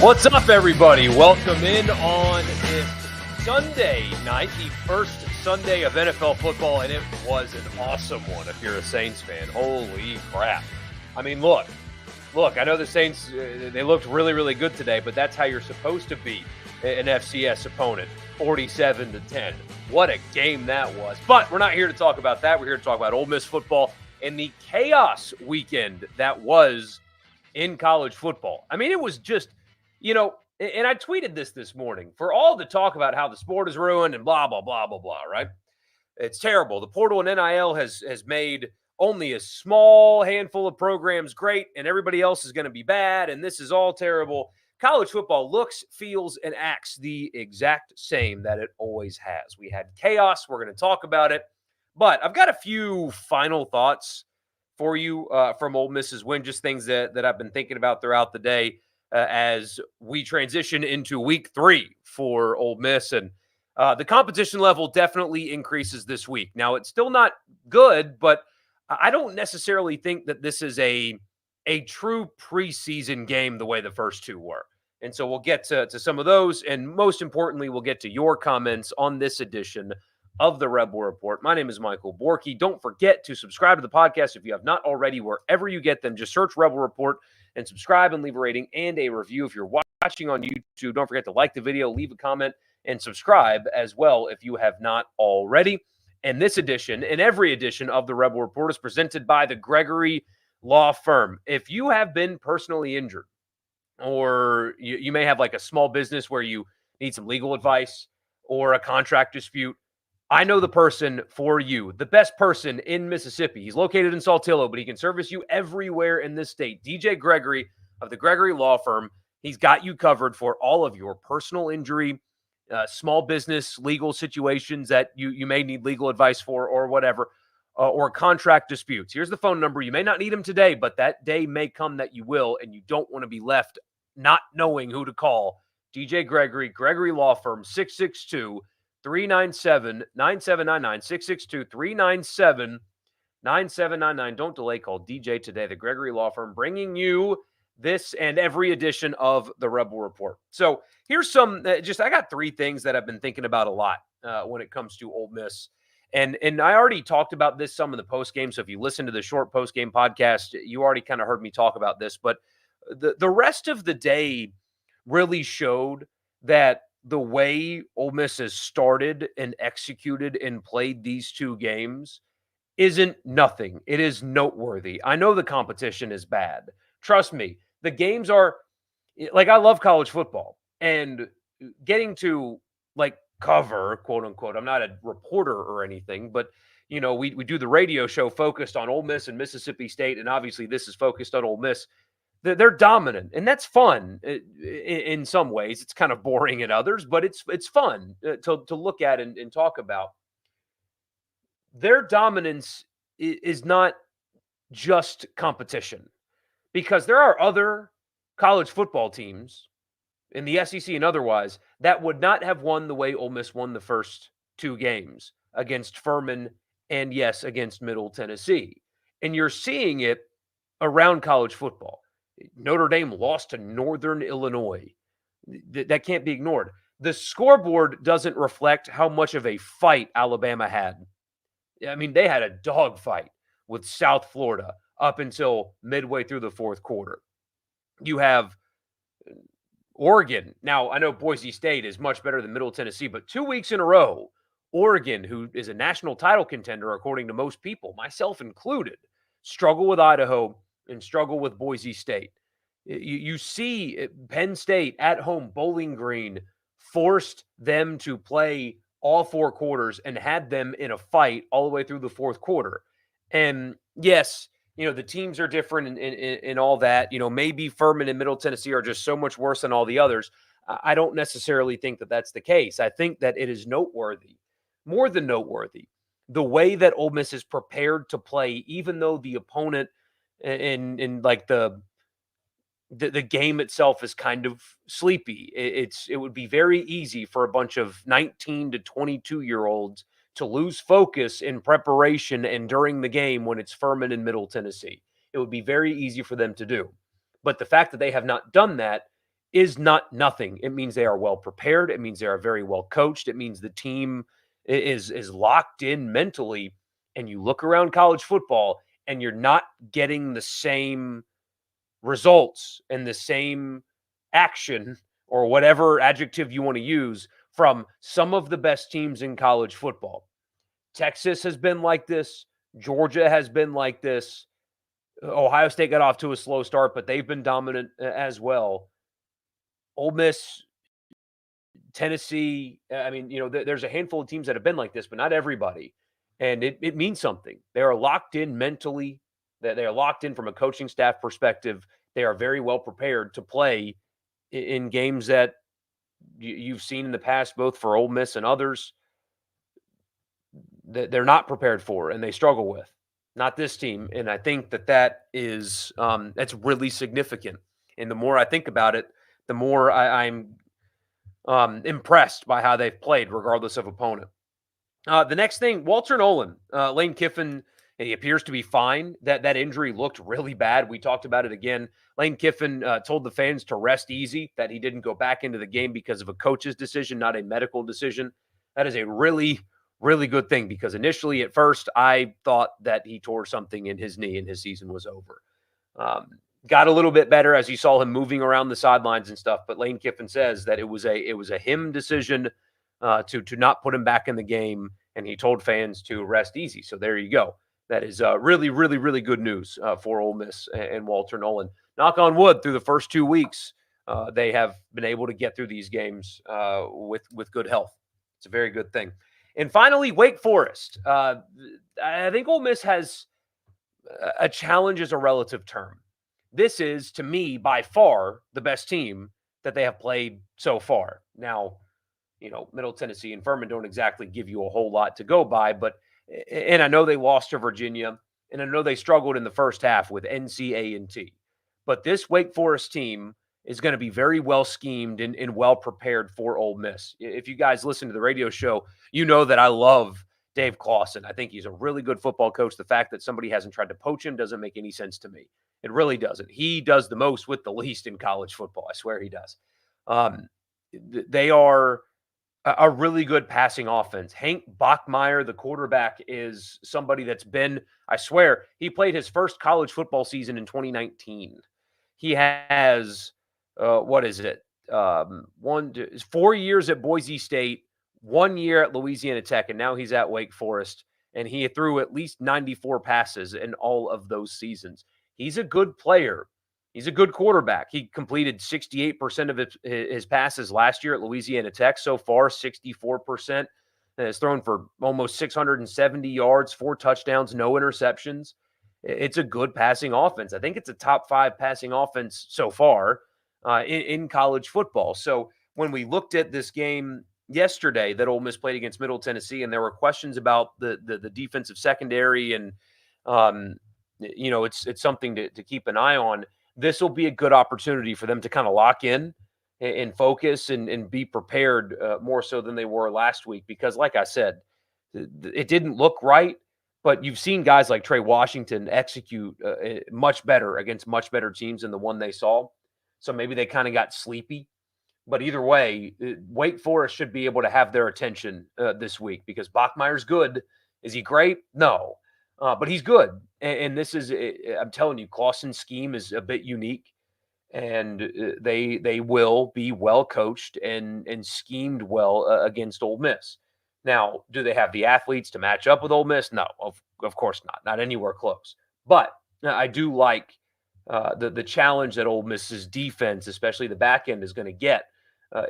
What's up, everybody? Welcome in on this Sunday night, the first Sunday of NFL football, and it was an awesome one if you're a Saints fan. Holy crap. I mean, look, I know the Saints, they looked really, really good today, but that's how you're supposed to beat an FCS opponent, 47-10. What a game that was. But we're not here to talk about that. We're here to talk about Ole Miss football and the chaos weekend that was in college football. I mean, it was just... You know, and I tweeted this morning, for all the talk about how the sport is ruined and blah, blah, blah, blah, blah, right? It's terrible. The portal and NIL has made only a small handful of programs great, and everybody else is going to be bad, and this is all terrible. College football looks, feels, and acts the exact same that it always has. We had chaos. We're going to talk about it. But I've got a few final thoughts for you from Ole Miss's win, just things that I've been thinking about throughout the day. As we transition into week 3 for Ole Miss. And the competition level definitely increases this week. Now, it's still not good, but I don't necessarily think that this is a true preseason game the way the first two were. And so we'll get to some of those. And most importantly, we'll get to your comments on this edition of the Rebel Report. My name is Michael Borky. Don't forget to subscribe to the podcast if you have not already, wherever you get them. Just search Rebel Report and subscribe and leave a rating and a review. If you're watching on YouTube, don't forget to like the video, leave a comment, and subscribe as well if you have not already. And this edition, and every edition of the Rebel Report, is presented by the Gregory Law Firm. If you have been personally injured, or you may have like a small business where you need some legal advice or a contract dispute, I know the person for you, the best person in Mississippi. He's located in Saltillo, but he can service you everywhere in this state. DJ Gregory of the Gregory Law Firm. He's got you covered for all of your personal injury, small business, legal situations that you may need legal advice for or whatever, or contract disputes. Here's the phone number. You may not need him today, but that day may come that you will, and you don't want to be left not knowing who to call. DJ Gregory, Gregory Law Firm, 662 397-9799, 662-397-9799. Don't delay. Call DJ today. The Gregory Law Firm, bringing you this and every edition of the Rebel Report. So here's some, I got 3 things that I've been thinking about a lot when it comes to Ole Miss. And I already talked about this some in the postgame. So if you listen to the short postgame podcast, you already kind of heard me talk about this. But the rest of the day really showed that the way Ole Miss has started and executed and played these 2 games isn't nothing. It is noteworthy. I know the competition is bad. Trust me, the games are like, I love college football, and getting to like cover, quote unquote. I'm not a reporter or anything, but we do the radio show focused on Ole Miss and Mississippi State. And obviously this is focused on Ole Miss. They're dominant, and that's fun in some ways. It's kind of boring in others, but it's fun to look at and talk about. Their dominance is not just competition, because there are other college football teams in the SEC and otherwise that would not have won the way Ole Miss won the first 2 games against Furman and, yes, against Middle Tennessee. And you're seeing it around college football. Notre Dame lost to Northern Illinois. That can't be ignored. The scoreboard doesn't reflect how much of a fight Alabama had. I mean, they had a dogfight with South Florida up until midway through the 4th quarter. You have Oregon. Now, I know Boise State is much better than Middle Tennessee, but 2 weeks in a row, Oregon, who is a national title contender according to most people, myself included, struggle with Idaho and struggle with Boise State. You see Penn State at home, Bowling Green, forced them to play all 4 quarters and had them in a fight all the way through the 4th quarter. And yes, the teams are different and all that. Maybe Furman and Middle Tennessee are just so much worse than all the others. I don't necessarily think that that's the case. I think that it is noteworthy, more than noteworthy, the way that Ole Miss is prepared to play, even though the opponent in like the game itself is kind of sleepy. It would be very easy for a bunch of 19 to 22-year-olds to lose focus in preparation and during the game when it's Furman and Middle Tennessee. It would be very easy for them to do. But the fact that they have not done that is not nothing. It means they are well prepared. It means they are very well coached. It means the team is locked in mentally. And you look around college football and you're not getting the same results and the same action or whatever adjective you want to use from some of the best teams in college football. Texas has been like this. Georgia has been like this. Ohio State got off to a slow start, but they've been dominant as well. Ole Miss, Tennessee. I mean, there's a handful of teams that have been like this, but not everybody. And it means something. They are locked in mentally. That they are locked in from a coaching staff perspective. They are very well prepared to play in games that you've seen in the past, both for Ole Miss and others, that they're not prepared for and they struggle with. Not this team. And I think that is that's really significant. And the more I think about it, the more I'm impressed by how they've played, regardless of opponent. The next thing, Walter Nolen, Lane Kiffin, he appears to be fine. That injury looked really bad. We talked about it again. Lane Kiffin told the fans to rest easy, that he didn't go back into the game because of a coach's decision, not a medical decision. That is a really, really good thing, because initially at first I thought that he tore something in his knee and his season was over. Got a little bit better as you saw him moving around the sidelines and stuff. But Lane Kiffin says that it was a him decision to not put him back in the game, and he told fans to rest easy. So there you go. That is really, really, really good news for Ole Miss and Walter Nolen. Knock on wood, through the first 2 weeks, they have been able to get through these games with good health. It's a very good thing. And finally, Wake Forest. I think Ole Miss has a challenge as a relative term. This is, to me, by far the best team that they have played so far. Now, Middle Tennessee and Furman don't exactly give you a whole lot to go by, and I know they lost to Virginia, and I know they struggled in the first half with NC-A&T. But this Wake Forest team is going to be very well schemed and well prepared for Ole Miss. If you guys listen to the radio show, you know that I love Dave Clawson. I think he's a really good football coach. The fact that somebody hasn't tried to poach him doesn't make any sense to me. It really doesn't. He does the most with the least in college football. I swear he does. They are a really good passing offense. Hank Bachmeier, the quarterback, is somebody that's been, I swear, he played his first college football season in 2019. He has, 4 years at Boise State, 1 year at Louisiana Tech, and now he's at Wake Forest. And he threw at least 94 passes in all of those seasons. He's a good player. He's a good quarterback. He completed 68% of his passes last year at Louisiana Tech. So far, 64%. And has thrown for almost 670 yards, 4 touchdowns, no interceptions. It's a good passing offense. I think it's a top 5 passing offense so far in college football. So when we looked at this game yesterday that Ole Miss played against Middle Tennessee, and there were questions about the defensive secondary, and it's something to keep an eye on. This will be a good opportunity for them to kind of lock in and focus and be prepared more so than they were last week. Because like I said, it didn't look right, but you've seen guys like Trey Washington execute much better against much better teams than the one they saw. So maybe they kind of got sleepy. But either way, Wake Forest should be able to have their attention this week, because Bachmeier's good. Is he great? No. But he's good. And this is, I'm telling you, Clawson's scheme is a bit unique. And they will be well coached and schemed well against Ole Miss. Now, do they have the athletes to match up with Ole Miss? No, of course not. Not anywhere close. But I do like the challenge that Ole Miss's defense, especially the back end, is going to get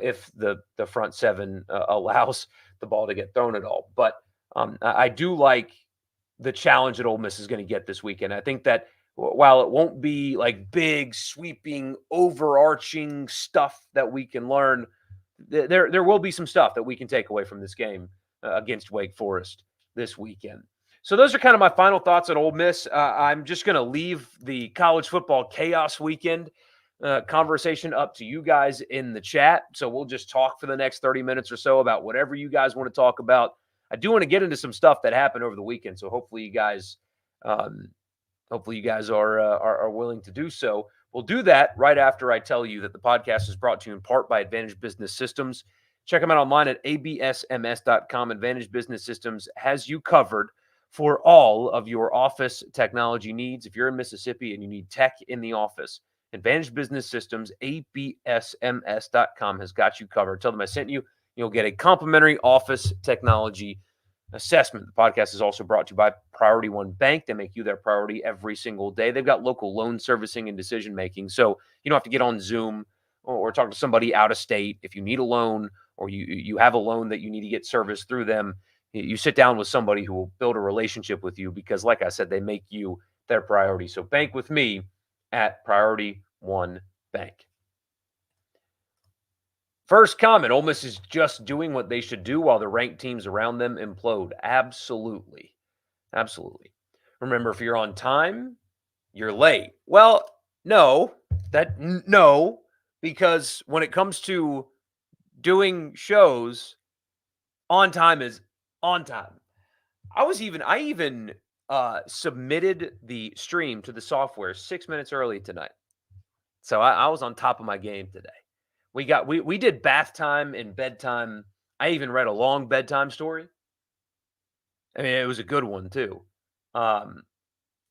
if the front seven allows the ball to get thrown at all. But I do like the challenge that Ole Miss is going to get this weekend. I think that while it won't be like big, sweeping, overarching stuff that we can learn, there will be some stuff that we can take away from this game against Wake Forest this weekend. So those are kind of my final thoughts on Ole Miss. I'm just going to leave the college football chaos weekend conversation up to you guys in the chat. So we'll just talk for the next 30 minutes or so about whatever you guys want to talk about. I do want to get into some stuff that happened over the weekend, so hopefully you guys are willing to do so. We'll do that right after I tell you that the podcast is brought to you in part by Advantage Business Systems. Check them out online at absms.com. Advantage Business Systems has you covered for all of your office technology needs. If you're in Mississippi and you need tech in the office, Advantage Business Systems, absms.com has got you covered. Tell them I sent you. You'll get a complimentary office technology assessment. The podcast is also brought to you by Priority One Bank. They make you their priority every single day. They've got local loan servicing and decision making, so you don't have to get on Zoom or talk to somebody out of state. If you need a loan or you have a loan that you need to get serviced through them, you sit down with somebody who will build a relationship with you because, like I said, they make you their priority. So bank with me at Priority One Bank. First comment, Ole Miss is just doing what they should do while the ranked teams around them implode. Absolutely. Absolutely. Remember, if you're on time, you're late. Well, no, because when it comes to doing shows, on time is on time. I even submitted the stream to the software 6 minutes early tonight. So I was on top of my game today. We did bath time and bedtime. I even read a long bedtime story. I mean, it was a good one too.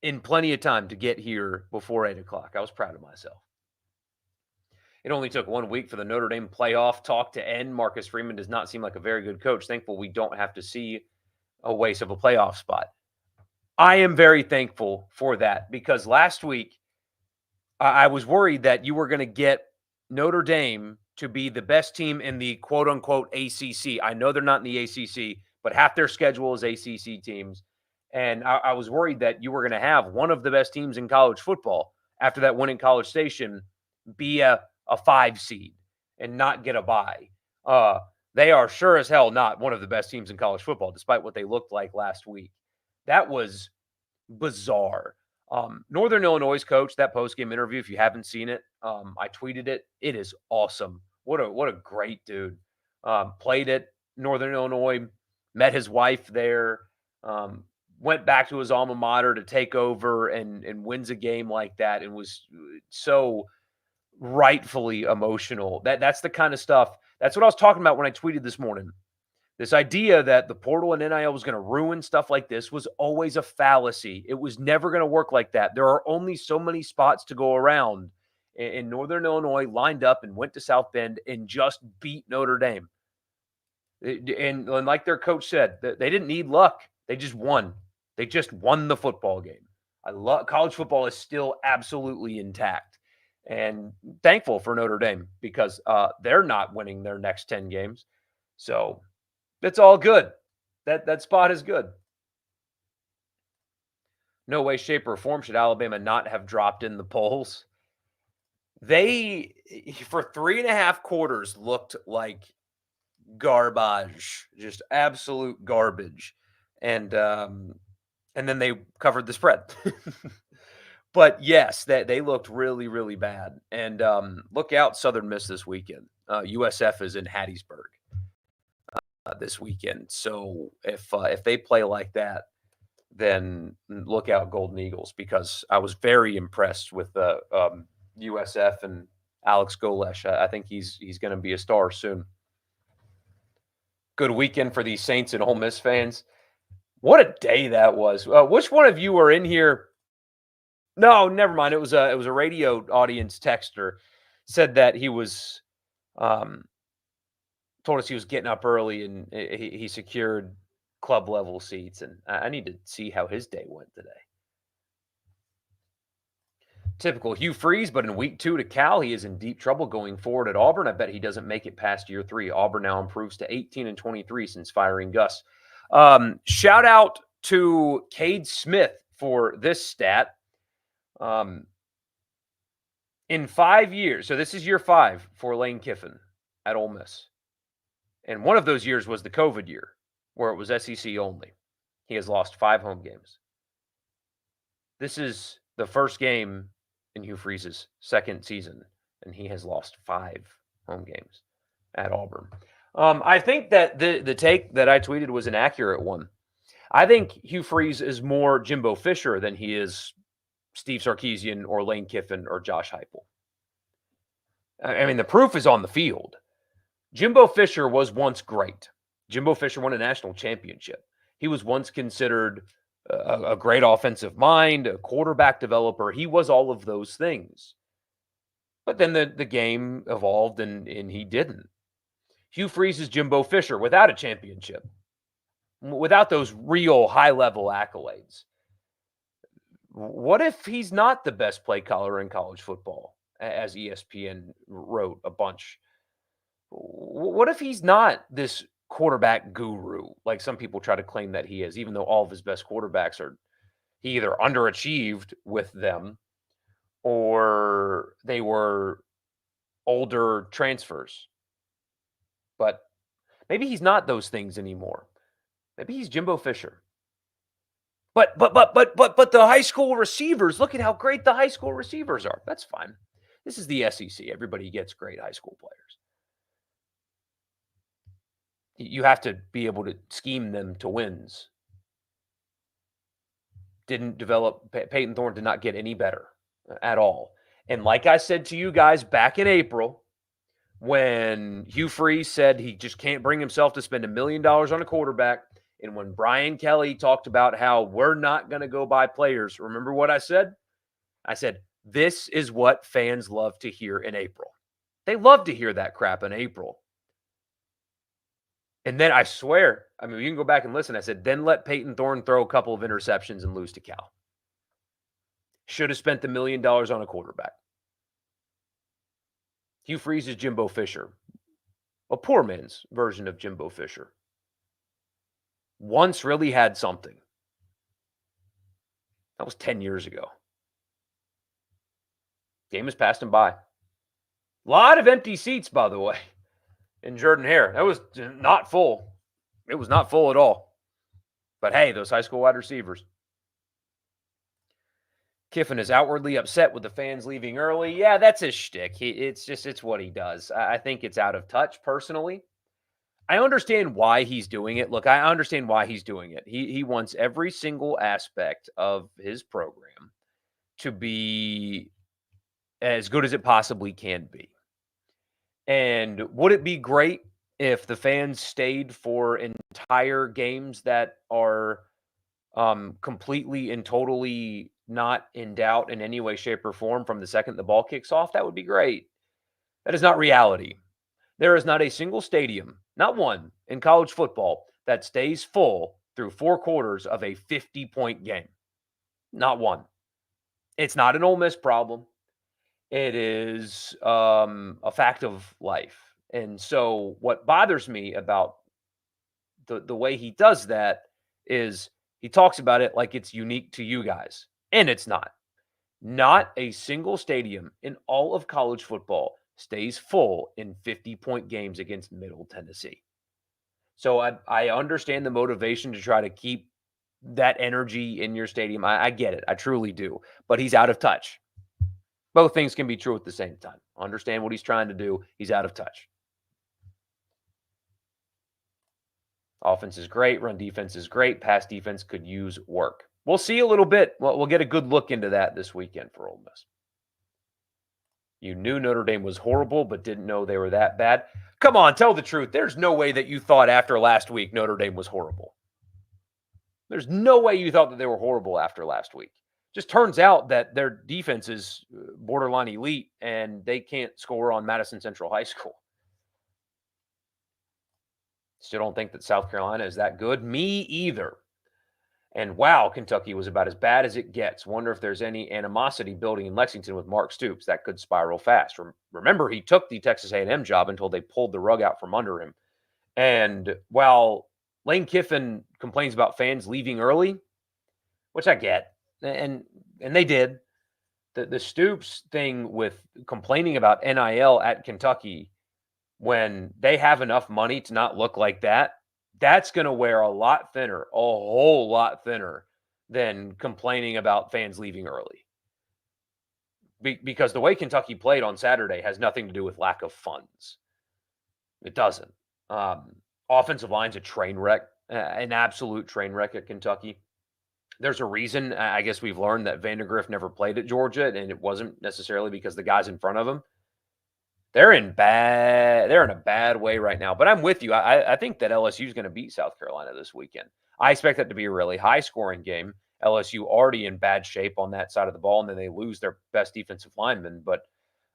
In plenty of time to get here before 8 o'clock. I was proud of myself. It only took 1 week for the Notre Dame playoff talk to end. Marcus Freeman does not seem like a very good coach. Thankful we don't have to see a waste of a playoff spot. I am very thankful for that because last week I was worried that you were going to get Notre Dame to be the best team in the quote-unquote ACC. I know they're not in the ACC, but half their schedule is ACC teams. And I was worried that you were going to have one of the best teams in college football after that win in College Station be a 5 seed and not get a bye. They are sure as hell not one of the best teams in college football, despite what they looked like last week. That was bizarre. Northern Illinois' coach, that post-game interview, if you haven't seen it, I tweeted it. It is awesome. What a great dude. Played at Northern Illinois, met his wife there, went back to his alma mater to take over and wins a game like that and was so rightfully emotional. That's the kind of stuff. That's what I was talking about when I tweeted this morning. This idea that the portal and NIL was going to ruin stuff like this was always a fallacy. It was never going to work like that. There are only so many spots to go around. And Northern Illinois lined up and went to South Bend and just beat Notre Dame. And like their coach said, they didn't need luck. They just won. They just won the football game. College football is still absolutely intact. And thankful for Notre Dame because they're not winning their next 10 games. So that's all good. That spot is good. No way, shape, or form should Alabama not have dropped in the polls. They, for 3.5 quarters, looked like garbage, just absolute garbage. And then they covered the spread. But yes, they looked really, really bad. And look out, Southern Miss this weekend. USF is in Hattiesburg this weekend. So if they play like that, then look out, Golden Eagles, because I was very impressed with the USF and Alex Golesh. I think he's going to be a star soon. Good weekend for these Saints and Ole Miss fans. What a day that was. Which one of you were in here? No, never mind. It was a radio audience texter said that he was told us he was getting up early and he secured club level seats, and I need to see how his day went today. Typical Hugh Freeze, but in week 2 to Cal, he is in deep trouble going forward at Auburn. I bet he doesn't make it past year 3. Auburn now improves to 18-23 since firing Gus. Shout out to Cade Smith for this stat. In 5 years, so this is year 5 for Lane Kiffin at Ole Miss. And one of those years was the COVID year, where it was SEC only. He has lost 5 home games. This is the first game in Hugh Freeze's second season, and he has lost 5 home games at Auburn. I think that the take that I tweeted was an accurate one. I think Hugh Freeze is more Jimbo Fisher than he is Steve Sarkisian or Lane Kiffin or Josh Heupel. I mean, the proof is on the field. Jimbo Fisher was once great. Jimbo Fisher won a national championship. He was once considered a great offensive mind, a quarterback developer. He was all of those things. But then the game evolved and he didn't. Hugh Freeze is Jimbo Fisher without a championship, without those real high-level accolades. What if he's not the best play caller in college football, as ESPN wrote a bunch? What if he's not this quarterback guru, like some people try to claim that he is, even though all of his best quarterbacks he either underachieved with them or they were older transfers. But maybe he's not those things anymore. Maybe he's Jimbo Fisher. But the high school receivers, look at how great the high school receivers are. That's fine. This is the SEC. Everybody gets great high school players. You have to be able to scheme them to wins. Didn't develop, Peyton Thorne did not get any better at all. And like I said to you guys back in April, when Hugh Freeze said he just can't bring himself to spend $1 million on a quarterback, and when Brian Kelly talked about how we're not going to go buy players, remember what I said? I said, this is what fans love to hear in April. They love to hear that crap in April. And then I swear, I mean, you can go back and listen. I said, then let Peyton Thorne throw a couple of interceptions and lose to Cal. Should have spent the $1 million on a quarterback. Hugh Freeze is Jimbo Fisher, a poor man's version of Jimbo Fisher. Once really had something. That was 10 years ago. Game has passed him by. A lot of empty seats, by the way, in Jordan-Hare. That was not full. It was not full at all. But hey, those high school wide receivers. Kiffin is outwardly upset with the fans leaving early. Yeah, that's his shtick. It's what he does. I think it's out of touch, personally. I understand why he's doing it. Look, I understand why he's doing it. He wants every single aspect of his program to be as good as it possibly can be. And would it be great if the fans stayed for entire games that are completely and totally not in doubt in any way, shape, or form from the second the ball kicks off? That would be great. That is not reality. There is not a single stadium, not one, in college football that stays full through 4 quarters of a 50-point game. Not one. It's not an Ole Miss problem. It is a fact of life. And so what bothers me about the way he does that is he talks about it like it's unique to you guys. And it's not. Not a single stadium in all of college football stays full in 50-point games against Middle Tennessee. So I understand the motivation to try to keep that energy in your stadium. I get it. I truly do. But he's out of touch. Both things can be true at the same time. Understand what he's trying to do. He's out of touch. Offense is great. Run defense is great. Pass defense could use work. We'll see a little bit. We'll get a good look into that this weekend for Ole Miss. You knew Notre Dame was horrible, but didn't know they were that bad. Come on, tell the truth. There's no way that you thought after last week Notre Dame was horrible. There's no way you thought that they were horrible after last week. Just turns out that their defense is borderline elite, and they can't score on Madison Central High School. Still don't think that South Carolina is that good. Me either. And wow, Kentucky was about as bad as it gets. Wonder if there's any animosity building in Lexington with Mark Stoops. That could spiral fast. Remember, he took the Texas A&M job until they pulled the rug out from under him. And while Lane Kiffin complains about fans leaving early, which I get, and they did, the Stoops thing with complaining about NIL at Kentucky when they have enough money to not look like that, that's going to wear a lot thinner, a whole lot thinner than complaining about fans leaving early. Because the way Kentucky played on Saturday has nothing to do with lack of funds. It doesn't. Offensive line's a train wreck, an absolute train wreck at Kentucky. There's a reason, I guess we've learned that Vandergrift never played at Georgia, and it wasn't necessarily because the guys in front of him. They're in a bad way right now. But I'm with you. I think that LSU is going to beat South Carolina this weekend. I expect that to be a really high scoring game. LSU already in bad shape on that side of the ball, and then they lose their best defensive lineman. But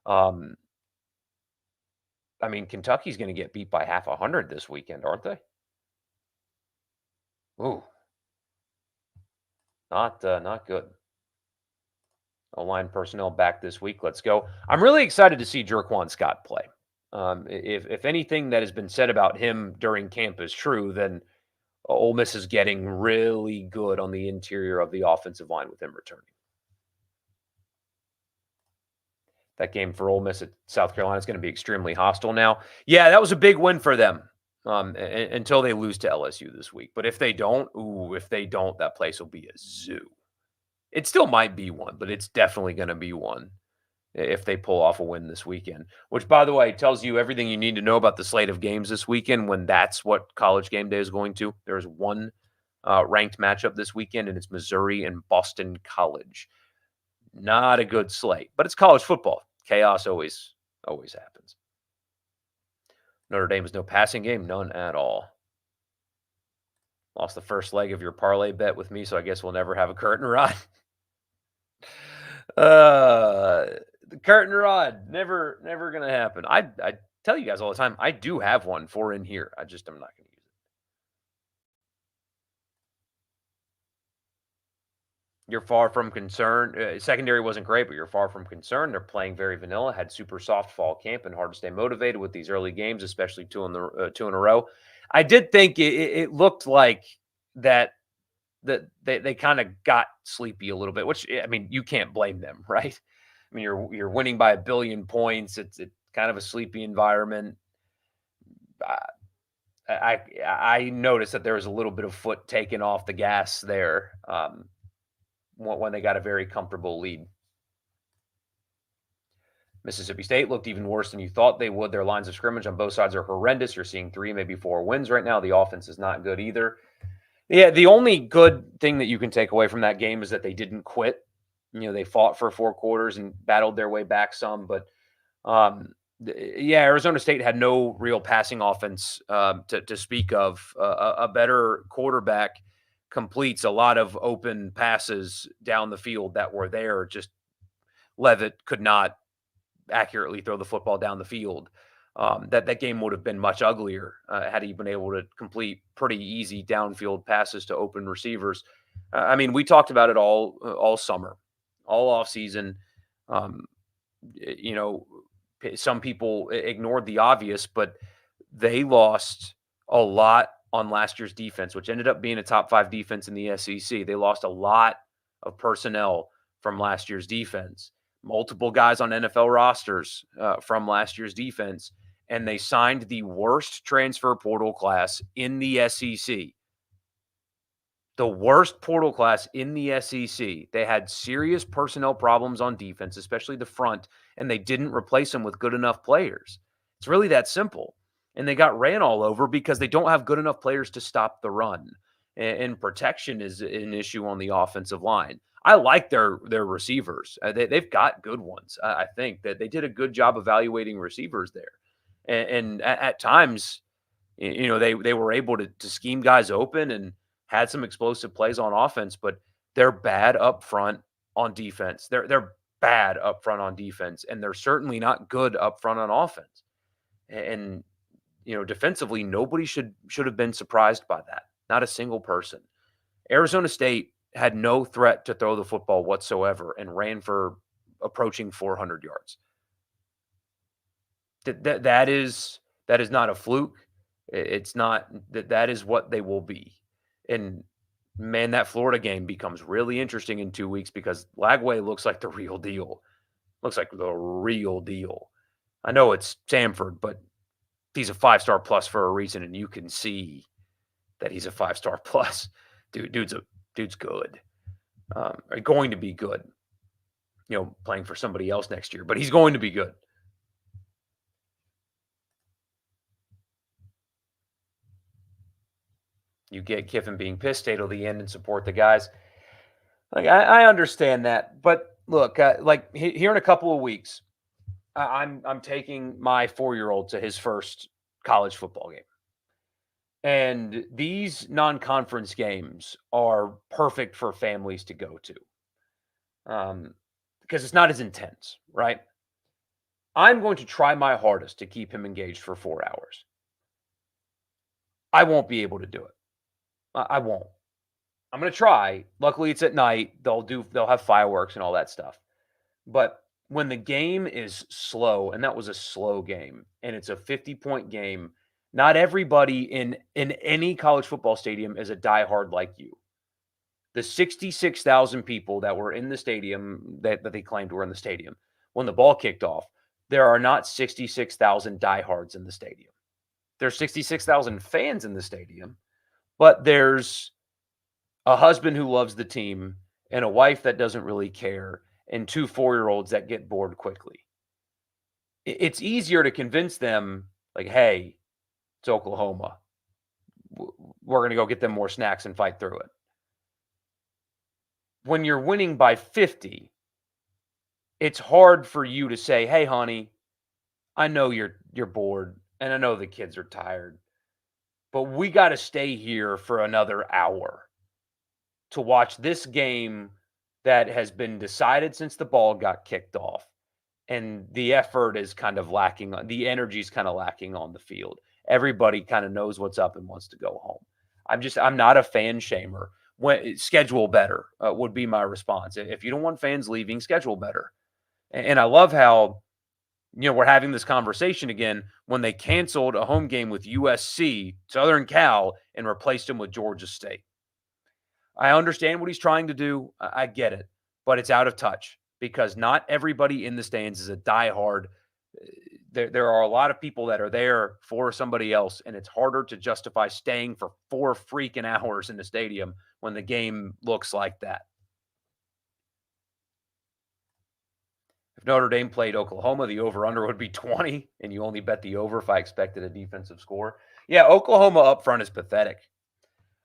um, I mean, Kentucky's going to get beat by half 100 this weekend, aren't they? Ooh, not good. O-line personnel back this week. Let's go. I'm really excited to see Jerquan Scott play. If anything that has been said about him during camp is true, then Ole Miss is getting really good on the interior of the offensive line with him returning. That game for Ole Miss at South Carolina is going to be extremely hostile now. Yeah, that was a big win for them until they lose to LSU this week. But if they don't, that place will be a zoo. It still might be one, but it's definitely going to be one if they pull off a win this weekend, which, by the way, tells you everything you need to know about the slate of games this weekend when that's what College Game Day is going to. There's one ranked matchup this weekend, and it's Missouri and Boston College. Not a good slate, but it's college football. Chaos always happens. Notre Dame has no passing game, none at all. Lost the first leg of your parlay bet with me, so I guess we'll never have a curtain rod. The curtain rod, never gonna happen. I tell you guys all the time, I do have one for in here. I'm not gonna use it. You're far from concerned. Secondary wasn't great, but you're far from concerned. They're playing very vanilla. Had super soft fall camp and hard to stay motivated with these early games, especially two in a row. I did think it looked like that they kind of got sleepy a little bit, which I mean you can't blame them, right? I mean you're winning by 1,000,000,000 points. It's kind of a sleepy environment. I noticed that there was a little bit of foot taken off the gas there. When they got a very comfortable lead. Mississippi State looked even worse than you thought they would. Their lines of scrimmage on both sides are horrendous. You're seeing 3, maybe 4 wins right now. The offense is not good either. Yeah, the only good thing that you can take away from that game is that they didn't quit. They fought for 4 quarters and battled their way back some. But, Arizona State had no real passing offense to speak of. A better quarterback completes a lot of open passes down the field that were there. Just Leavitt could not accurately throw the football down the field. That game would have been much uglier had he been able to complete pretty easy downfield passes to open receivers. I mean, we talked about it all summer, all off season. Some people ignored the obvious, but they lost a lot on last year's defense, which ended up being a top 5 defense in the SEC. They lost a lot of personnel from last year's defense, multiple guys on NFL rosters from last year's defense, and they signed the worst transfer portal class in the SEC. The worst portal class in the SEC. They had serious personnel problems on defense, especially the front, and they didn't replace them with good enough players. It's really that simple. And they got ran all over because they don't have good enough players to stop the run. And protection is an issue on the offensive line. I like their receivers. They've got good ones. I think that they did a good job evaluating receivers there. And at times, they were able to scheme guys open and had some explosive plays on offense, but they're bad up front on defense. They're bad up front on defense, and they're certainly not good up front on offense. And defensively, nobody should have been surprised by that. Not a single person. Arizona State had no threat to throw the football whatsoever and ran for approaching 400 yards. That is not a fluke. It's not that is what they will be. And man, that Florida game becomes really interesting in 2 weeks because Lagway looks like the real deal. Looks like the real deal. I know it's Samford, but he's a 5-star plus for a reason, and you can see that he's a 5-star plus. Dude's good. Going to be good. Playing for somebody else next year, but he's going to be good. You get Kiffin being pissed, stay till the end and support the guys. Like I understand that, but look, like here in a couple of weeks, I'm taking my 4-year-old to his first college football game. And these non-conference games are perfect for families to go to, because it's not as intense, right? I'm going to try my hardest to keep him engaged for 4 hours. I won't be able to do it. I won't. I'm going to try. Luckily, it's at night. They'll have fireworks and all that stuff. But when the game is slow, and that was a slow game, and it's a 50-point game, not everybody in any college football stadium is a diehard like you. The 66,000 people that were in the stadium that they claimed were in the stadium when the ball kicked off, there are not 66,000 diehards in the stadium. There's 66,000 fans in the stadium, but there's a husband who loves the team and a wife that doesn't really care and 2 4-year-olds that get bored quickly. It's easier to convince them like, "Hey, it's Oklahoma. We're going to go get them more snacks and fight through it." When you're winning by 50, it's hard for you to say, "Hey, honey, I know you're bored and I know the kids are tired, but we got to stay here for another hour to watch this game that has been decided since the ball got kicked off." And the effort is kind of lacking on the energy is kind of lacking on the field. Everybody kind of knows what's up and wants to go home. I'm not a fan shamer. When schedule better would be my response. If you don't want fans leaving, schedule better. And I love how we're having this conversation again when they canceled a home game with USC, Southern Cal, and replaced him with Georgia State. I understand what he's trying to do. I get it, but it's out of touch because not everybody in the stands is a diehard. There are a lot of people that are there for somebody else, and it's harder to justify staying for 4 freaking hours in the stadium when the game looks like that. If Notre Dame played Oklahoma, the over-under would be 20, and you only bet the over if I expected a defensive score. Yeah, Oklahoma up front is pathetic.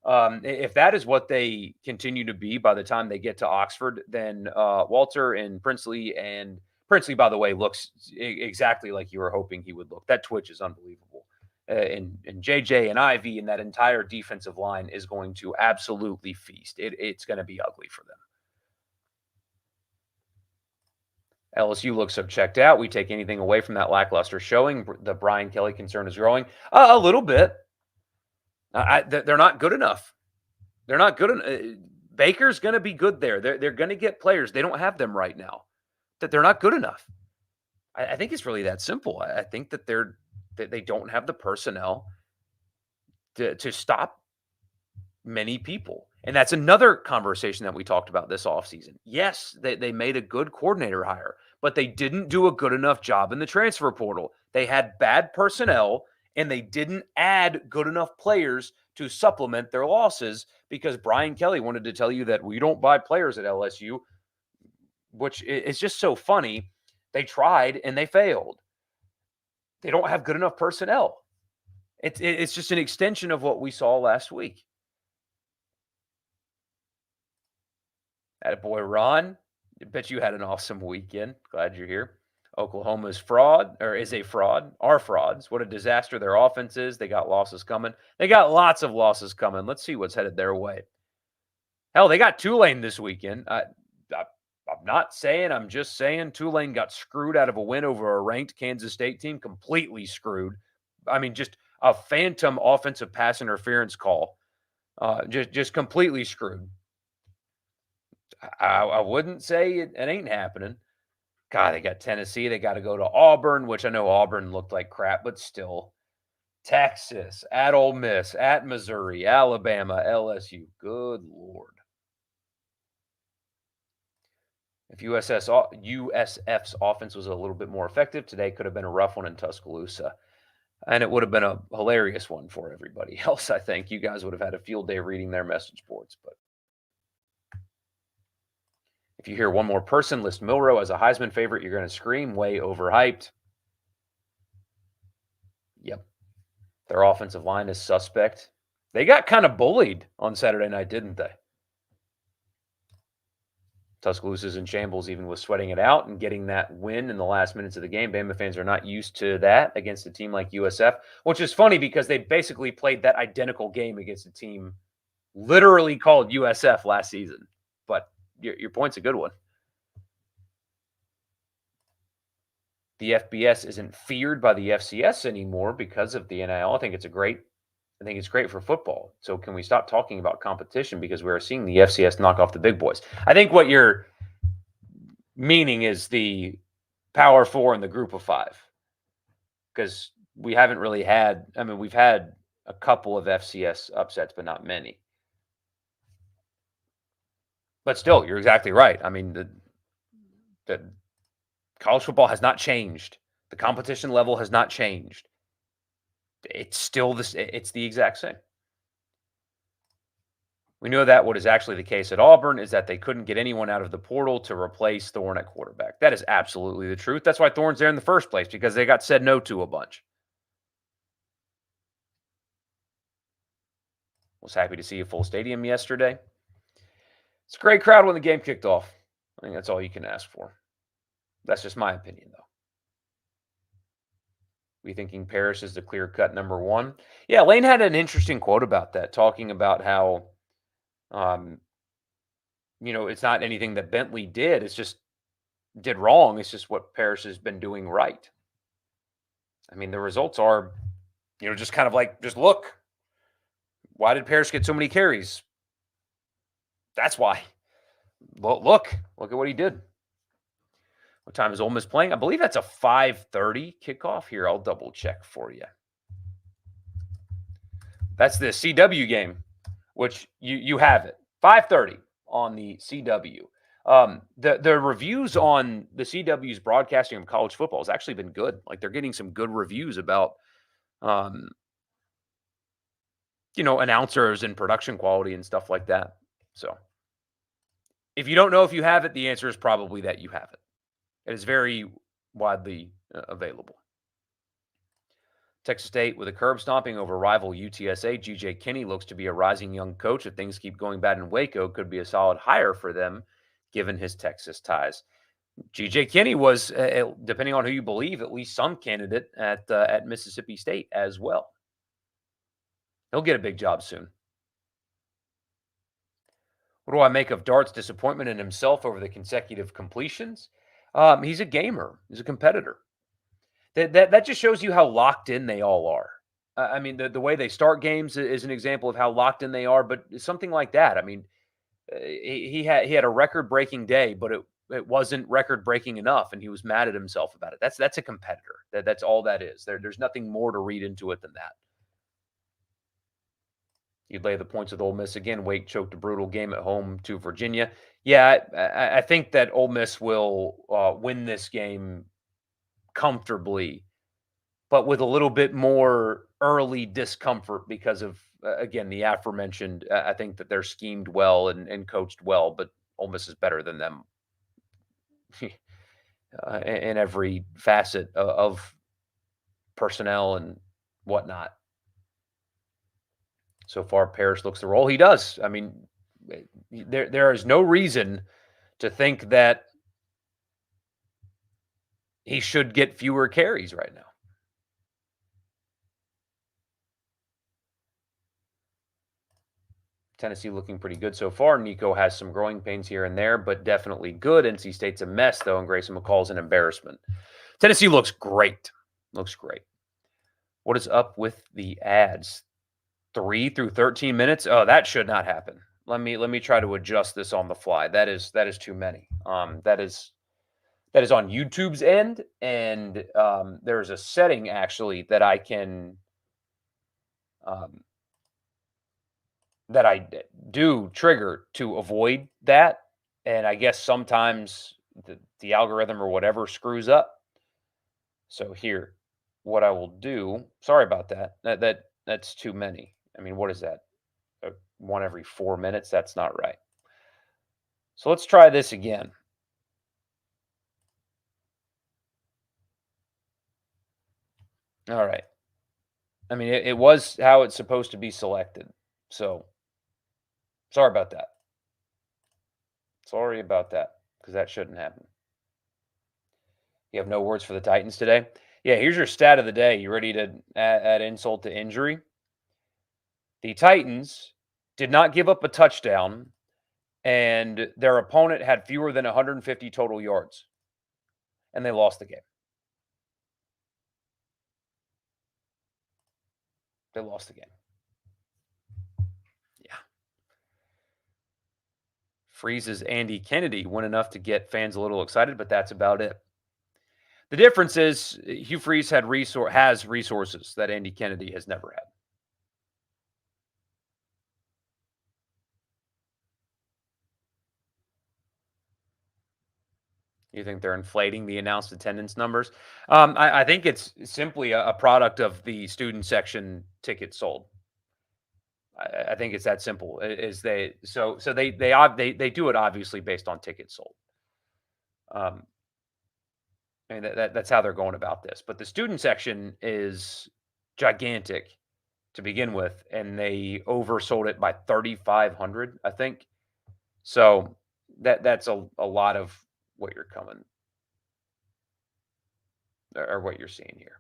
If that is what they continue to be by the time they get to Oxford, then Walter and Princely, by the way, looks exactly like you were hoping he would look. That twitch is unbelievable. And JJ and Ivy and that entire defensive line is going to absolutely feast. It's going to be ugly for them. LSU looks so checked out. We take anything away from that lackluster showing. The Brian Kelly concern is growing a little bit. They're not good enough. They're not good enough. Baker's going to be good there. They're going to get players. They don't have them right now. That they're not good enough. I think it's really that simple. I think that they don't have the personnel to stop many people. And that's another conversation that we talked about this offseason. Yes, they made a good coordinator hire, but they didn't do a good enough job in the transfer portal. They had bad personnel, and they didn't add good enough players to supplement their losses because Brian Kelly wanted to tell you that we don't buy players at LSU, which is just so funny. They tried and they failed. They don't have good enough personnel. It's just an extension of what we saw last week. Attaboy, Ron. I bet you had an awesome weekend. Glad you're here. Oklahoma's fraud, or is a fraud, are frauds. What a disaster their offense is. They got losses coming. They got lots of losses coming. Let's see what's headed their way. Hell, they got Tulane this weekend. I'm not saying, I'm just saying Tulane got screwed out of a win over a ranked Kansas State team. Completely screwed. I mean, just a phantom offensive pass interference call. Just completely screwed. I wouldn't say it ain't happening. God, they got Tennessee. They got to go to Auburn, which I know Auburn looked like crap, but still. Texas, at Ole Miss, at Missouri, Alabama, LSU. Good Lord. If USF's offense was a little bit more effective, today could have been a rough one in Tuscaloosa. And it would have been a hilarious one for everybody else, I think. You guys would have had a field day reading their message boards. But if you hear one more person list Milroe as a Heisman favorite, you're going to scream, way overhyped. Yep. Their offensive line is suspect. They got kind of bullied on Saturday night, didn't they? Tuscaloosa's in shambles, even with sweating it out and getting that win in the last minutes of the game. Bama fans are not used to that against a team like USF, which is funny because they basically played that identical game against a team literally called USF last season. But your point's a good one. The FBS isn't feared by the FCS anymore because of the NIL. I think it's great for football. So can we stop talking about competition because we are seeing the FCS knock off the big boys? I think what you're meaning is the Power Four and the Group of Five, because we haven't really had. I mean, we've had a couple of FCS upsets, but not many. But still, you're exactly right. I mean, the college football has not changed. The competition level has not changed. It's still this. It's the exact same. We know that what is actually the case at Auburn is that they couldn't get anyone out of the portal to replace Thorne at quarterback. That is absolutely the truth. That's why Thorne's there in the first place, because they got said no to a bunch. Was happy to see a full stadium yesterday. It's a great crowd when the game kicked off. I think that's all you can ask for. That's just my opinion, though. We thinking Parrish is the clear-cut number one? Yeah, Lane had an interesting quote about that, talking about how, it's not anything that Bentley did. It's just did wrong. It's just what Parrish has been doing right. I mean, the results are, just kind of like, just look. Why did Parrish get so many carries? That's why. Well, look at what he did. What time is Ole Miss playing? I believe that's a 5:30 kickoff. Here, I'll double check for you. That's the CW game, which you have it. 5:30 on the CW. The reviews on the CW's broadcasting of college football has actually been good. Like, they're getting some good reviews about, announcers and production quality and stuff like that. So if you don't know if you have it, the answer is probably that you have it. It is very widely available. Texas State with a curb stomping over rival UTSA. G.J. Kinney looks to be a rising young coach. If things keep going bad in Waco, could be a solid hire for them, given his Texas ties. G.J. Kinney was, depending on who you believe, at least some candidate at Mississippi State as well. He'll get a big job soon. What do I make of Dart's disappointment in himself over the consecutive completions? He's a gamer. He's a competitor. That just shows you how locked in they all are. I mean, the way they start games is an example of how locked in they are. But something like that. I mean, he had a record-breaking day, but it wasn't record-breaking enough, and he was mad at himself about it. That's a competitor. That's all that is. There's nothing more to read into it than that. You'd lay the points with Ole Miss again. Wake choked a brutal game at home to Virginia. Yeah, I think that Ole Miss will win this game comfortably, but with a little bit more early discomfort because of, again, the aforementioned. I think that they're schemed well and coached well, but Ole Miss is better than them in every facet of personnel and whatnot. So far, Parrish looks the role. He does. I mean, there is no reason to think that he should get fewer carries right now. Tennessee looking pretty good so far. Nico has some growing pains here and there, but definitely good. NC State's a mess, though, and Grayson McCall's an embarrassment. Tennessee looks great. Looks great. What is up with the ads? 3 through 13 minutes? Oh, that should not happen. Let me try to adjust this on the fly. That is too many. That is on YouTube's end, and there's a setting actually that I can that I do trigger to avoid that, and I guess sometimes the algorithm or whatever screws up. So here, what I will do. Sorry about that. That's too many. I mean, what is that? One every 4 minutes? That's not right. So let's try this again. All right. I mean, it was how it's supposed to be selected. So sorry about that. Sorry about that, because that shouldn't happen. You have no words for the Titans today? Yeah, here's your stat of the day. You ready to add insult to injury? The Titans did not give up a touchdown, and their opponent had fewer than 150 total yards, and they lost the game. They lost the game. Yeah. Freeze's Andy Kennedy went enough to get fans a little excited, but that's about it. The difference is Hugh Freeze has resources that Andy Kennedy has never had. You think they're inflating the announced attendance numbers? I think it's simply a product of the student section tickets sold. I think it's that simple. Is they do it obviously based on tickets sold. Um, and that's how they're going about this. But the student section is gigantic to begin with, and they oversold it by 3,500, I think. So that's a lot of what you're coming or what you're seeing here.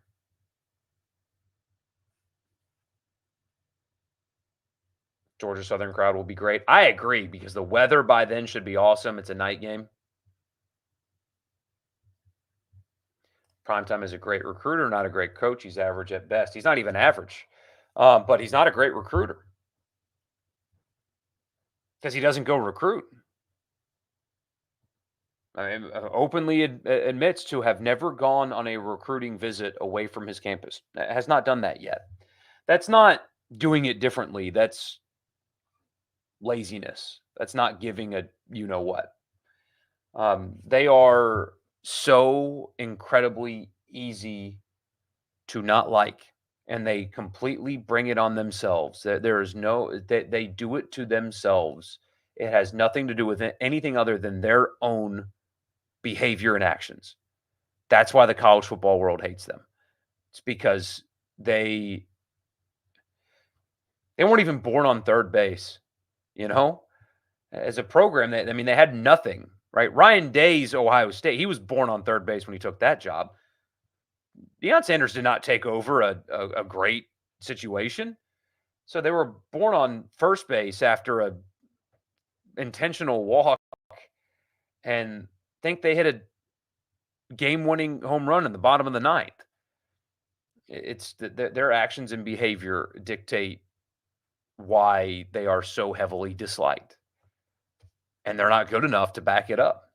Georgia Southern crowd will be great. I agree because the weather by then should be awesome. It's a night game. Primetime is a great recruiter, not a great coach. He's average at best. He's not even average, but he's not a great recruiter because he doesn't go recruit. I mean, openly admits to have never gone on a recruiting visit away from his campus. Has not done that yet. That's not doing it differently. That's laziness. That's not giving a you know what. They are so incredibly easy to not like, and they completely bring it on themselves. There is no they do it to themselves. It has nothing to do with anything other than their own behavior and actions. That's why the college football world hates them. It's because they weren't even born on third base, you know? As a program, they had nothing, right? Ryan Day's Ohio State, he was born on third base when he took that job. Deion Sanders did not take over a great situation. So they were born on first base after a intentional walk and think they hit a game-winning home run in the bottom of the ninth. It's their actions and behavior dictate why they are so heavily disliked. And they're not good enough to back it up.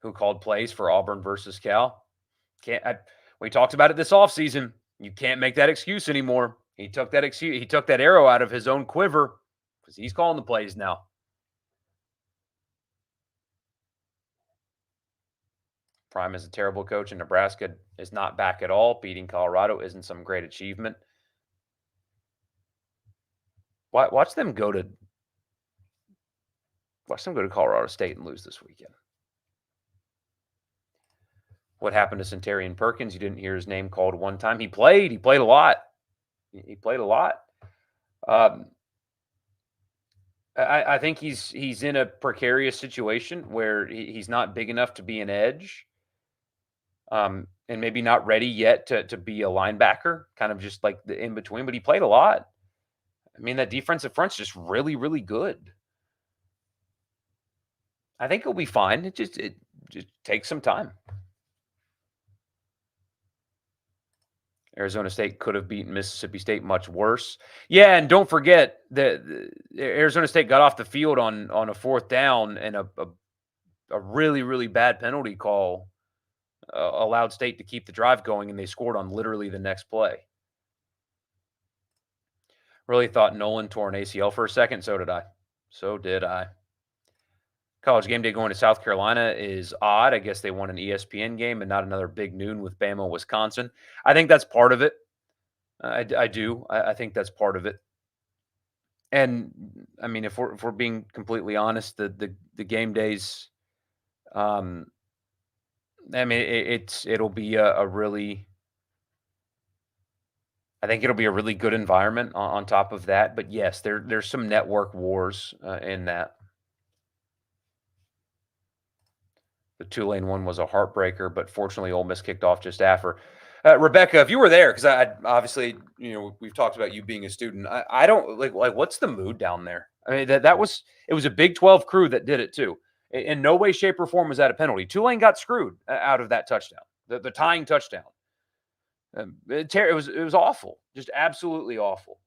Who called plays for Auburn versus Cal? We talked about it this offseason. You can't make that excuse anymore. He took that arrow out of his own quiver because he's calling the plays now. Prime is a terrible coach, and Nebraska is not back at all. Beating Colorado isn't some great achievement. Watch them go to Colorado State and lose this weekend. What happened to Centurion Perkins? You didn't hear his name called one time. He played a lot. He played a lot. I think he's in a precarious situation where he's not big enough to be an edge, and maybe not ready yet to be a linebacker, kind of just like the in between. But he played a lot. I mean, that defensive front's just really, really good. I think he'll be fine. It just takes some time. Arizona State could have beaten Mississippi State much worse. Yeah, and don't forget that Arizona State got off the field on a fourth down, and a really, really bad penalty call allowed State to keep the drive going, and they scored on literally the next play. Really thought Nolen tore an ACL for a second. So did I. College game day going to South Carolina is odd. I guess they won an ESPN game and not another big noon with Bama, Wisconsin. I think that's part of it. I do. I think that's part of it. And I mean, if we're being completely honest, the game days, I mean, it'll be a really, I think it'll be a really good environment on top of that. But yes, there's some network wars in that. The Tulane one was a heartbreaker, but fortunately, Ole Miss kicked off just after. Rebecca, if you were there, because I obviously, we've talked about you being a student. I don't like what's the mood down there? I mean, that was it was a Big 12 crew that did it too. In no way, shape, or form was that a penalty. Tulane got screwed out of that touchdown, the tying touchdown. It was awful, just absolutely awful.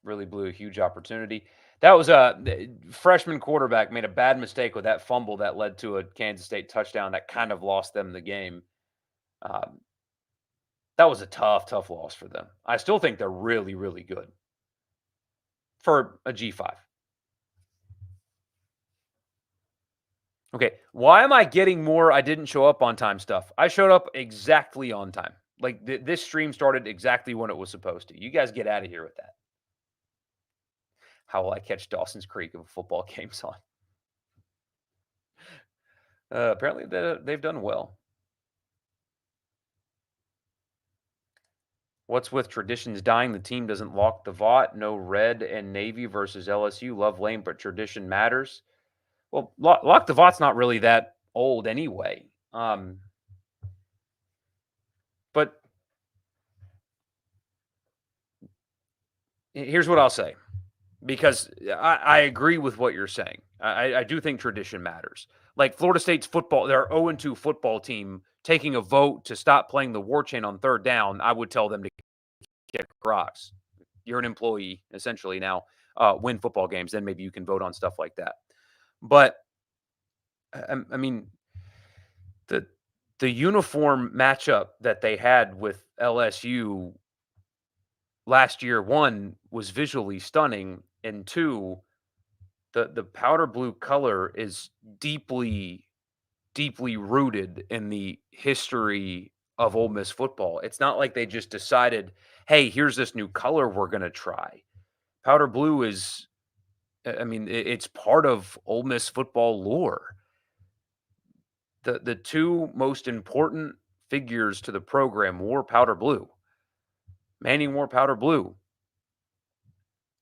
Really blew a huge opportunity. That was a freshman quarterback made a bad mistake with that fumble that led to a Kansas State touchdown that kind of lost them the game. Um, that was a tough, tough loss for them. I still think they're really, really good for a G5. Okay, why am I getting more I didn't show up on time stuff? I showed up exactly on time. Like this stream started exactly when it was supposed to. You guys get out of here with that. How will I catch Dawson's Creek if a football game's on? Apparently, they've done well. What's with traditions dying? The team doesn't lock the vault. No red and navy versus LSU. Love lane, but tradition matters. Well, lock the vault's not really that old anyway. But here's what I'll say, because I agree with what you're saying. I do think tradition matters. Like Florida State's football, their 0-2 football team taking a vote to stop playing the war chain on third down, I would tell them to kick rocks. You're an employee essentially now. Win football games, then maybe you can vote on stuff like that. But I mean, the uniform matchup that they had with LSU last year, one, was visually stunning, and two, the powder blue color is deeply, deeply rooted in the history of Ole Miss football. It's not like they just decided, hey, here's this new color we're going to try. Powder blue is, I mean, it's part of Ole Miss football lore. The two most important figures to the program wore powder blue. Manning wore powder blue.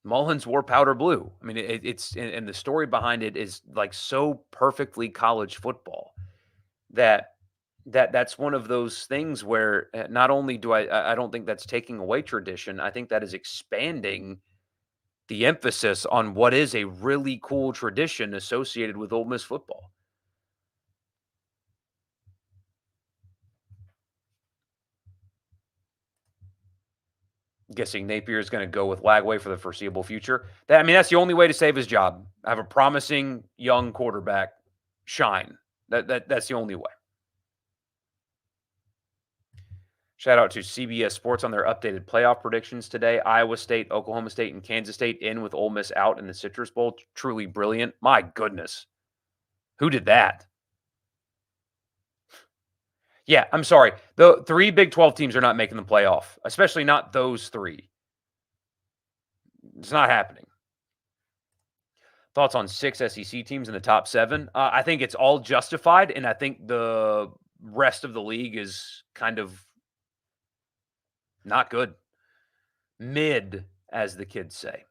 Mullins wore powder blue. I mean, it's and the story behind it is like so perfectly college football that's one of those things where not only do I don't think that's taking away tradition, I think that is expanding the emphasis on what is a really cool tradition associated with Ole Miss football. Guessing Napier is going to go with Lagway for the foreseeable future. That's the only way to save his job. Have a promising young quarterback shine. That's the only way. Shout out to CBS Sports on their updated playoff predictions today. Iowa State, Oklahoma State, and Kansas State in with Ole Miss out in the Citrus Bowl. Truly brilliant. My goodness. Who did that? Yeah, I'm sorry. The three Big 12 teams are not making the playoff, especially not those three. It's not happening. Thoughts on 6 SEC teams in the top 7? I think it's all justified, and I think the rest of the league is kind of not good. Mid, as the kids say.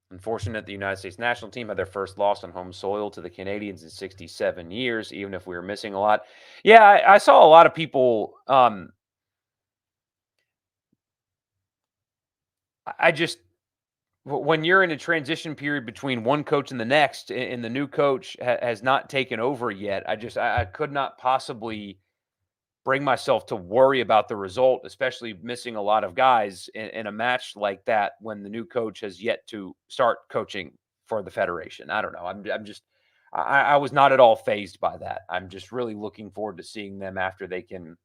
Unfortunate the United States national team had their first loss on home soil to the Canadians in 67 years, even if we were missing a lot. Yeah, I saw a lot of people. I just, when you're in a transition period between one coach and the next, and the new coach has not taken over yet, I could not possibly bring myself to worry about the result, especially missing a lot of guys in a match like that when the new coach has yet to start coaching for the Federation. I don't know. I'm just, I was not at all fazed by that. I'm just really looking forward to seeing them after they can,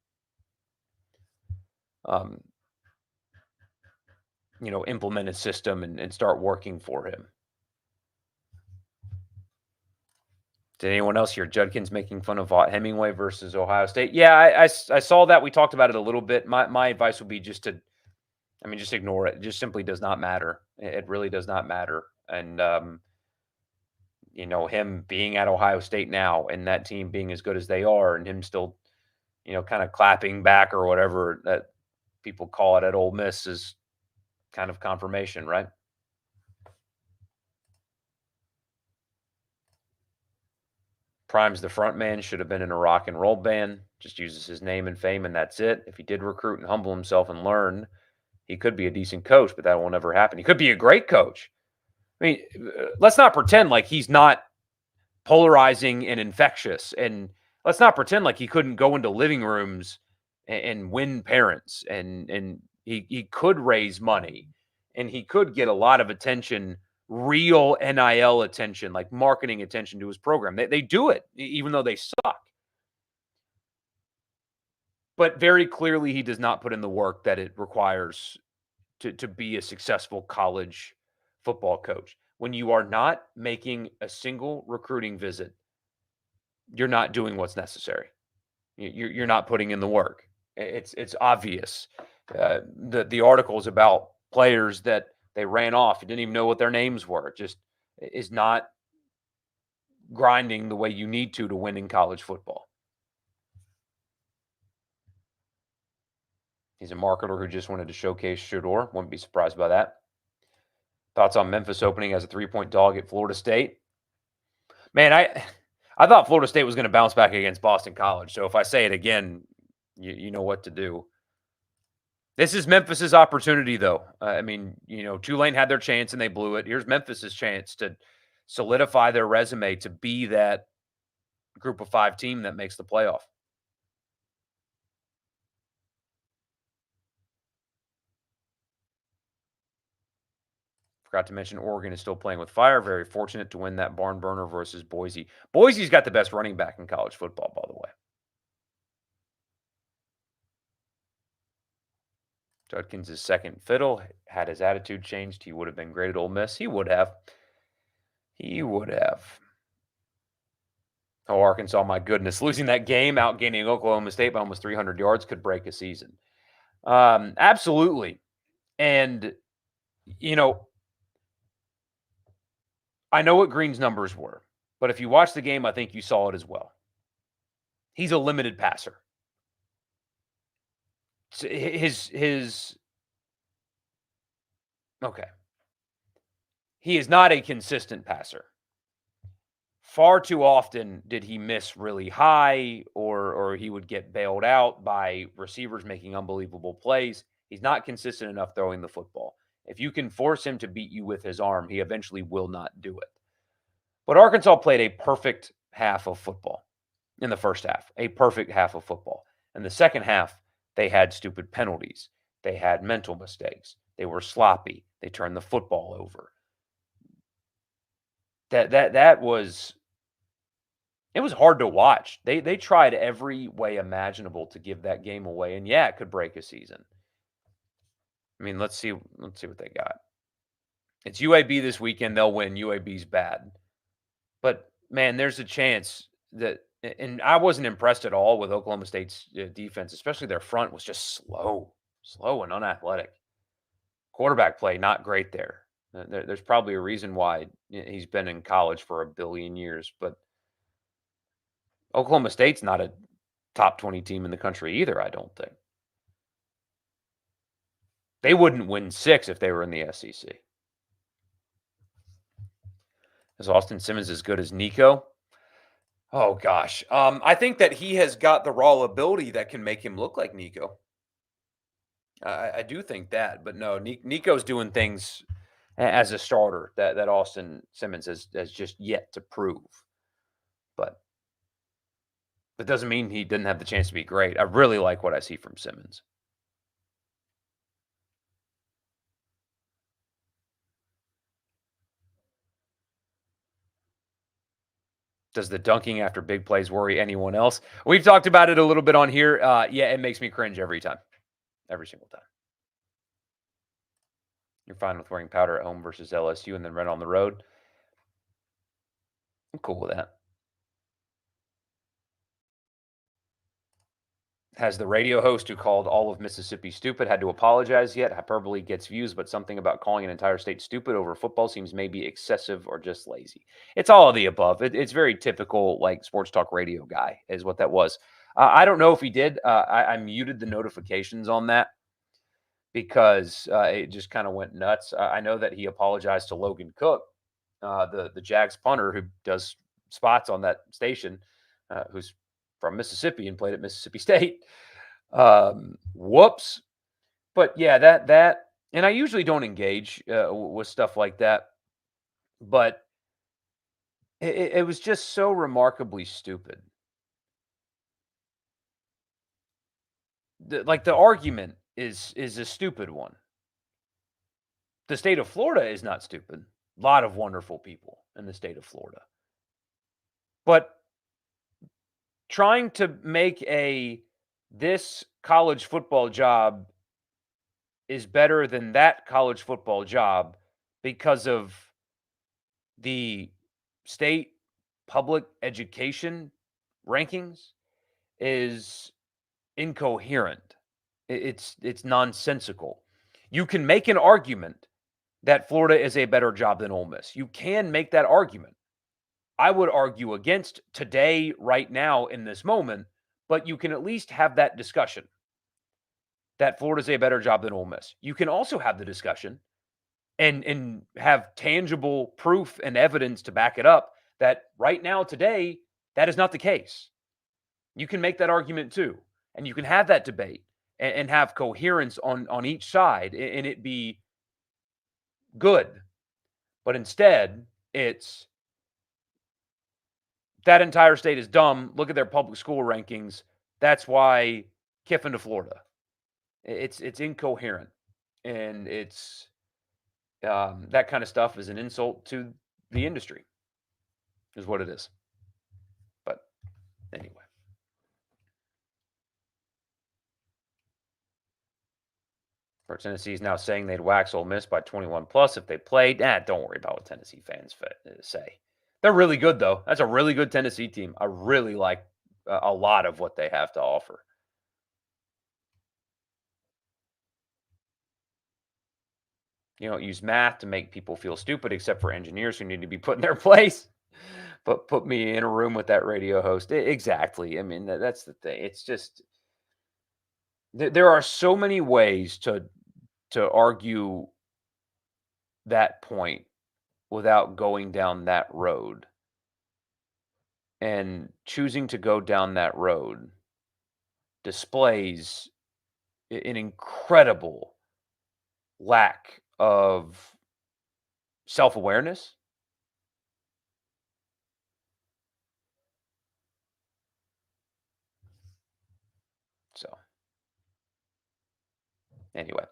implement a system and start working for him. Did anyone else hear Judkins making fun of Hemingway versus Ohio State? Yeah, I saw that. We talked about it a little bit. My advice would be just ignore it. It just simply does not matter. It really does not matter. And him being at Ohio State now and that team being as good as they are and him still, kind of clapping back or whatever that people call it at Ole Miss is kind of confirmation, right? Prime's the front man, should have been in a rock and roll band, just uses his name and fame, and that's it. If he did recruit and humble himself and learn, he could be a decent coach, but that will never happen. He could be a great coach. I mean, let's not pretend like he's not polarizing and infectious. And let's not pretend like he couldn't go into living rooms and win parents and he could raise money and he could get a lot of attention, real NIL attention, like marketing attention to his program. They do it, even though they suck. But very clearly, he does not put in the work that it requires to be a successful college football coach. When you are not making a single recruiting visit, you're not doing what's necessary. You're not putting in the work. It's obvious. The articles about players that they ran off, you didn't even know what their names were. It just is not grinding the way you need to win in college football. He's a marketer who just wanted to showcase Shedeur. Wouldn't be surprised by that. Thoughts on Memphis opening as a 3-point dog at Florida State? Man, I thought Florida State was going to bounce back against Boston College. So if I say it again, you know what to do. This is Memphis's opportunity, though. Tulane had their chance and they blew it. Here's Memphis's chance to solidify their resume to be that group of 5 team that makes the playoff. Forgot to mention Oregon is still playing with fire. Very fortunate to win that barn burner versus Boise. Boise's got the best running back in college football, by the way. Judkins' second fiddle. Had his attitude changed, he would have been great at Ole Miss. He would have. Oh, Arkansas, my goodness. Losing that game, outgaining Oklahoma State by almost 300 yards could break a season. Absolutely. And, I know what Green's numbers were, but if you watch the game, I think you saw it as well. He's a limited passer. Okay. He is not a consistent passer. Far too often did he miss really high or he would get bailed out by receivers making unbelievable plays. He's not consistent enough throwing the football. If you can force him to beat you with his arm, he eventually will not do it. But Arkansas played a perfect half of football in the first half, a perfect half of football. In the second half, they had stupid penalties. They had mental mistakes. They were sloppy. They turned the football over. It was hard to watch. They tried every way imaginable to give that game away, and yeah, it could break a season. I mean, let's see what they got. It's UAB this weekend. They'll win. UAB's bad. But, man, there's a chance that – and I wasn't impressed at all with Oklahoma State's defense, especially their front was just slow and unathletic. Quarterback play, not great there. There's probably a reason why he's been in college for a billion years. But Oklahoma State's not a top 20 team in the country either, I don't think. They wouldn't win 6 if they were in the SEC. Is Austin Simmons as good as Nico? Oh, gosh. I think that he has got the raw ability that can make him look like Nico. I do think that. But no, Nico's doing things as a starter that Austin Simmons has just yet to prove. But that doesn't mean he didn't have the chance to be great. I really like what I see from Simmons. Does the dunking after big plays worry anyone else? We've talked about it a little bit on here. Yeah, it makes me cringe every time. Every single time. You're fine with wearing powder at home versus LSU and then red on the road. I'm cool with that. Has the radio host who called all of Mississippi stupid had to apologize yet? Hyperbole gets views, but something about calling an entire state stupid over football seems maybe excessive or just lazy. It's all of the above. It's very typical, like sports talk radio guy, is what that was. I don't know if he did. I muted the notifications on that because it just kind of went nuts. I know that he apologized to Logan Cook, the Jags punter who does spots on that station, who's from Mississippi and played at Mississippi State. Whoops. But yeah, that, and I usually don't engage with stuff like that, but it was just so remarkably stupid. The argument is a stupid one. The state of Florida is not stupid. A lot of wonderful people in the state of Florida. But trying to make this college football job is better than that college football job because of the state public education rankings is incoherent. It's nonsensical. You can make an argument that Florida is a better job than Ole Miss. You can make that argument. I would argue against today, right now, in this moment, but you can at least have that discussion that Florida's a better job than Ole Miss. You can also have the discussion and have tangible proof and evidence to back it up that right now, today, that is not the case. You can make that argument too. And you can have that debate and have coherence on each side and it be good. But instead, it's that entire state is dumb. Look at their public school rankings. That's why Kiffin to Florida. It's incoherent. And it's that kind of stuff is an insult to the industry, is what it is. But anyway. For Tennessee is now saying they'd wax Ole Miss by 21 plus if they played. Don't worry about what Tennessee fans say. They're really good, though. That's a really good Tennessee team. I really like a lot of what they have to offer. You don't use math to make people feel stupid, except for engineers who need to be put in their place. But put me in a room with that radio host. Exactly. I mean, that's the thing. It's just there are so many ways to argue that point without going down that road. And choosing to go down that road displays an incredible lack of self-awareness. So, anyway,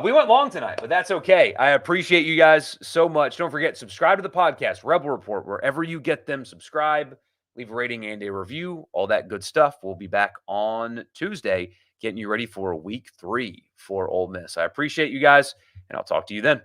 we went long tonight, but that's okay. I appreciate you guys so much. Don't forget, subscribe to the podcast, Rebel Report, wherever you get them. Subscribe, leave a rating and a review, all that good stuff. We'll be back on Tuesday, getting you ready for week 3 for Ole Miss. I appreciate you guys, and I'll talk to you then.